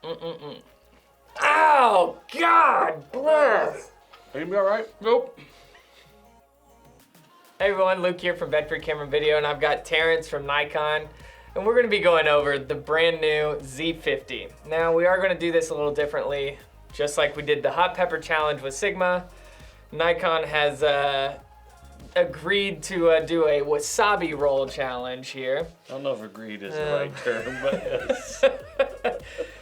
Mm-mm-mm. Ow! God bless! Are you gonna be alright? Nope. Hey everyone, Luke here from Bedford Camera Video, and I've got Terrence from Nikon, and we're gonna be going over the brand new Z50. Now, we are gonna do this a little differently, just like we did the Hot Pepper Challenge with Sigma. Nikon has agreed to do a Wasabi roll challenge here. I don't know if agreed is the right term, but yes.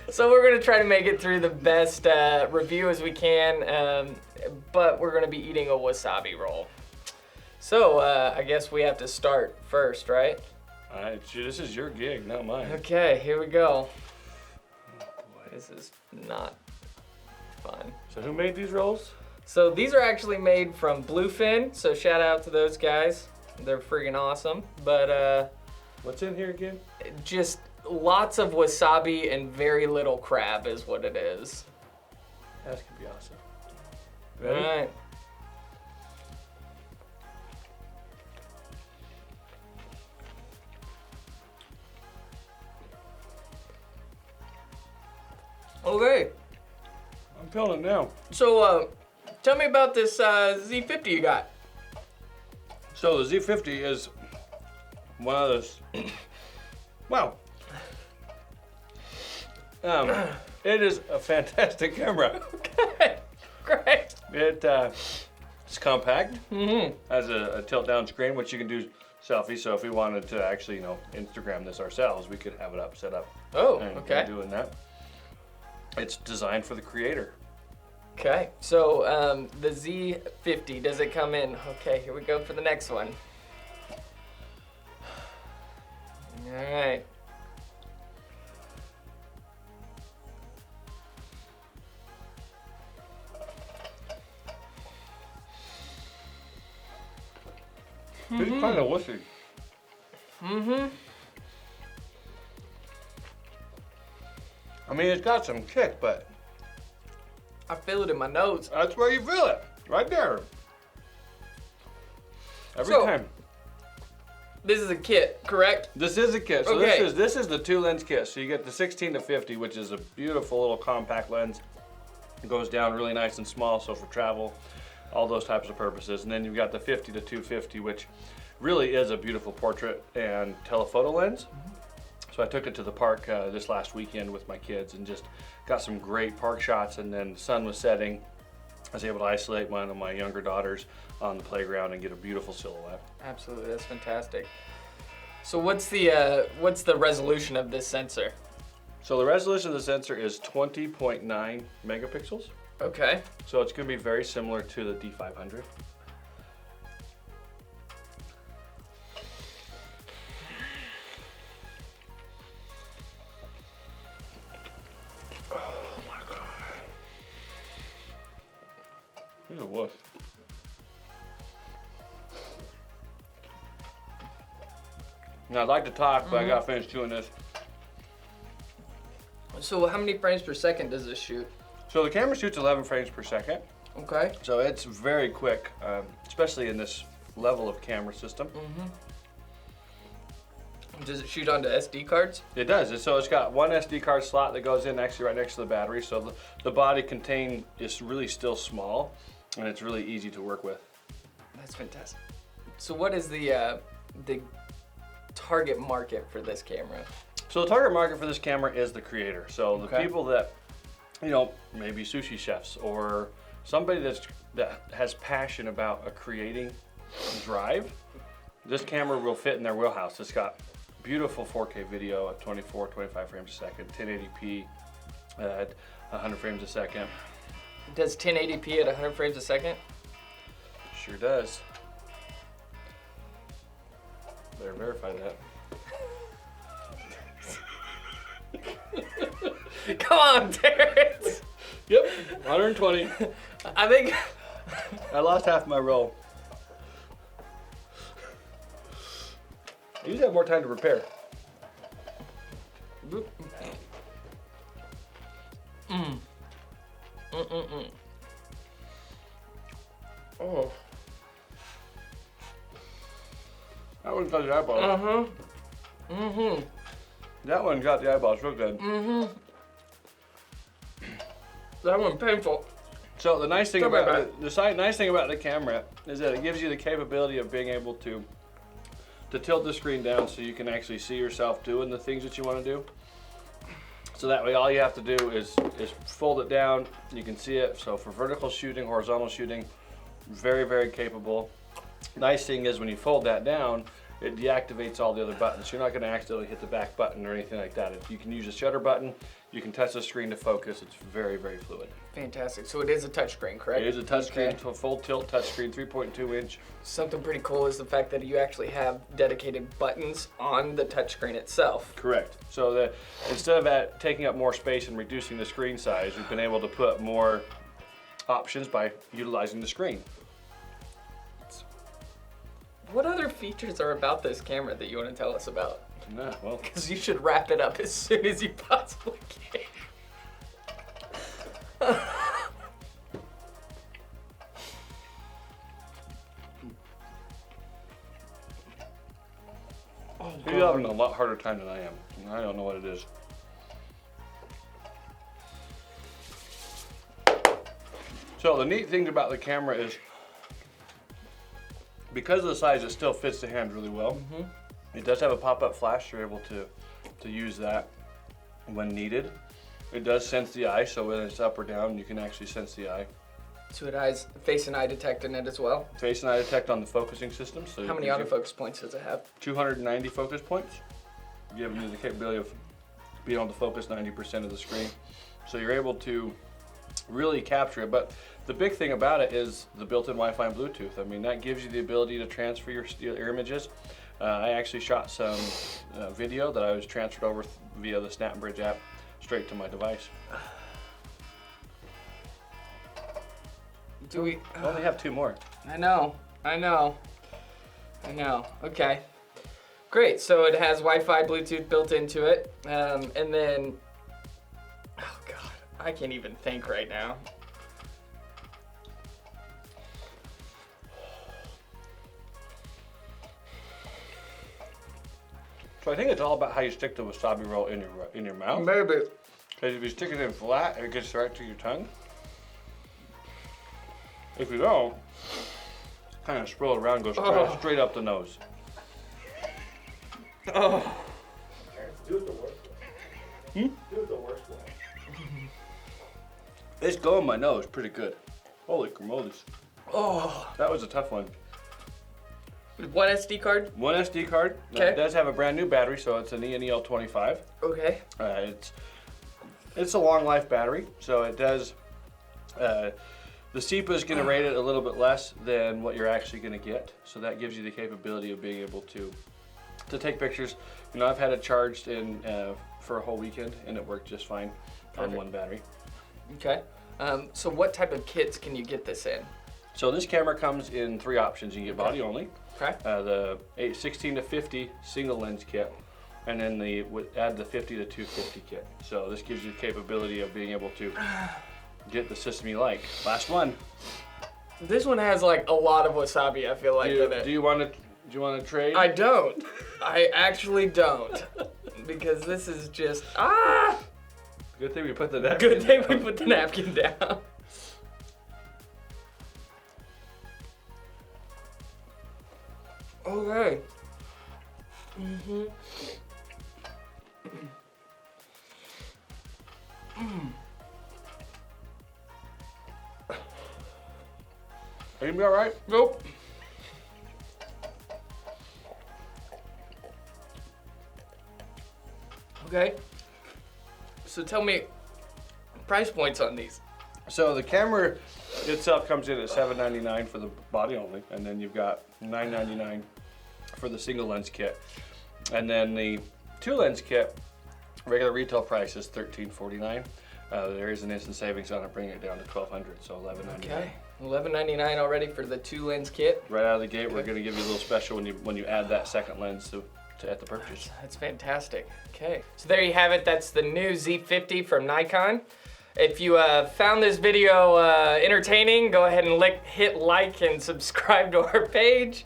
So we're gonna try to make it through the best review as we can, but we're gonna be eating a wasabi roll. So I guess we have to start first, right? This is your gig, not mine. Okay, here we go. Oh, boy. This is not fun. So who made these rolls? So these are actually made from Bluefin, so shout out to those guys. They're freaking awesome. But What's in here again? just lots of wasabi and very little crab is what it is. That could be awesome. All Ready? right. Okay, I'm feeling it now. so tell me about this Z50 you got. So the Z50 is one of those. Wow. It is a fantastic camera. Okay, great. It's compact. Mm-hmm. Has a tilt down screen, which you can do selfies. So if we wanted to actually, Instagram this ourselves, we could have it up, set up. Oh, and okay. doing that. It's designed for the creator. Okay, so the Z50, does it come in? Okay, here we go for the next one. All right. It's kind of wussy. Mm-hmm. I mean, it's got some kick, but I feel it in my nose. that's where you feel it, right there. Every So- time. This is a kit, correct? This is a kit. So Okay. this is the 2-lens kit. So you get the 16 to 50, which is a beautiful little compact lens. It goes down really nice and small, so for travel, all those types of purposes. And then you've got the 50 to 250, which really is a beautiful portrait and telephoto lens. So I took it to the park this last weekend with my kids and just got some great park shots, and then the sun was setting. I was able to isolate one of my younger daughters on the playground and get a beautiful silhouette. Absolutely, that's fantastic. So what's the resolution of this sensor? So the resolution of the sensor is 20.9 megapixels. Okay. So it's going to be very similar to the D500. Oh my God. Here's a wuss. Now I'd like to talk, but I got to finish doing this. So how many frames per second does this shoot? So the camera shoots 11 frames per second. Okay. So it's very quick, especially in this level of camera system. Does it shoot onto SD cards? It does. So it's got one SD card slot that goes in right next to the battery. So the body contained is really still small, and it's really easy to work with. That's fantastic. So what is the target market for this camera? So the target market for this camera is the creator. So the Okay. people that, maybe sushi chefs or somebody that has passion about a creating drive, this camera will fit in their wheelhouse. It's got beautiful 4K video at 24, 25 frames a second, 1080p at 100 frames a second. It does 1080p at 100 frames a second? Sure does. Better verify that. Come on, Terrence. Yep, 120. I think I lost half my roll. I usually have more time to prepare. Oh. That one got the eyeballs. That one got the eyeballs real good. That one painful. So the nice thing Don't worry about about nice thing about the camera is that it gives you the capability of being able to tilt the screen down so you can actually see yourself doing the things that you want to do. So that way all you have to do is fold it down, you can see it. So for vertical shooting, horizontal shooting, very, very capable. Nice thing is when you fold that down, it deactivates all the other buttons. You're not going to accidentally hit the back button or anything like that. You can use a shutter button, you can touch the screen to focus. It's very, very fluid. Fantastic. So it is a touchscreen, correct? It is a touchscreen, Okay. full tilt touchscreen, 3.2 inch. Something pretty cool is the fact that you actually have dedicated buttons on the touchscreen itself. Correct. So that instead of taking up more space and reducing the screen size, we've been able to put more options by utilizing the screen. What other features are about this camera that you want to tell us about? Nah, well, Because you should wrap it up as soon as you possibly can. you're having a lot harder time than I am. I don't know what it is. So the neat thing about the camera is, because of the size, it still fits the hand really well. It does have a pop-up flash. You're able to use that when needed. It does sense the eye, so whether it's up or down, you can actually sense the eye. So it has face and eye detect in it as well. Face and eye detect on the focusing system. So How many autofocus points does it have? 290 focus points, giving you the capability of being able to focus 90% of the screen. So you're able to really capture it. But the big thing about it is the built-in Wi-Fi and Bluetooth. I mean, that gives you the ability to transfer your images. I actually shot some video that I was transferred over via the SnapBridge app straight to my device. Do we? I only have 2 more. I know. Okay. Great. So it has Wi-Fi, Bluetooth built into it, and then, oh God, I can't even think right now. So I think it's all about how you stick the wasabi roll in your mouth. Maybe. Because if you stick it in flat, it gets right to your tongue. If you don't, kind of swirl it around, goes straight up the nose. Oh. Do it the worst way. Do it the worst way. It's going my nose pretty good. Holy camoles. Oh. That was a tough one. One SD card. One SD card. Okay. It does have a brand new battery, so it's an ENEL25. Okay. It's a long life battery, so it does. The SEPA is going to rate it a little bit less than what you're actually going to get, so that gives you the capability of being able to take pictures. You know, I've had it charged in for a whole weekend, and it worked just fine on one battery. Okay. So what type of kits can you get this in? So this camera comes in 3 options. You can get body only, Okay. the 16 to 50 single lens kit, and then add the 50 to 250 kit. So this gives you the capability of being able to get the system you like. Last one. This one has like a lot of wasabi, I feel like, in it. Do you want to trade? I don't. I actually don't. Because this is just, Good thing we put the napkin. Good thing we put the napkin down. Okay. Are you gonna be all right? Nope. Okay. So tell me price points on these. So the camera itself comes in at $799 for the body only, and then you've got $999 for the single lens kit, and then the 2 lens kit regular retail price is $1349. There is an instant savings on it, bringing it down to $1,200, so $11.99. Okay. $11.99 already for the 2 lens kit. Right out of the gate, we're going to give you a little special when you add that second lens to at the purchase. That's fantastic. Okay. So there you have it. That's the new Z50 from Nikon. If you found this video entertaining, go ahead and hit like and subscribe to our page.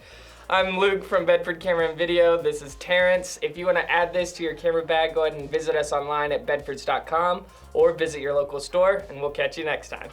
I'm Luke from Bedford Camera and Video. This is Terrence. If you want to add this to your camera bag, go ahead and visit us online at bedfords.com or visit your local store, and we'll catch you next time.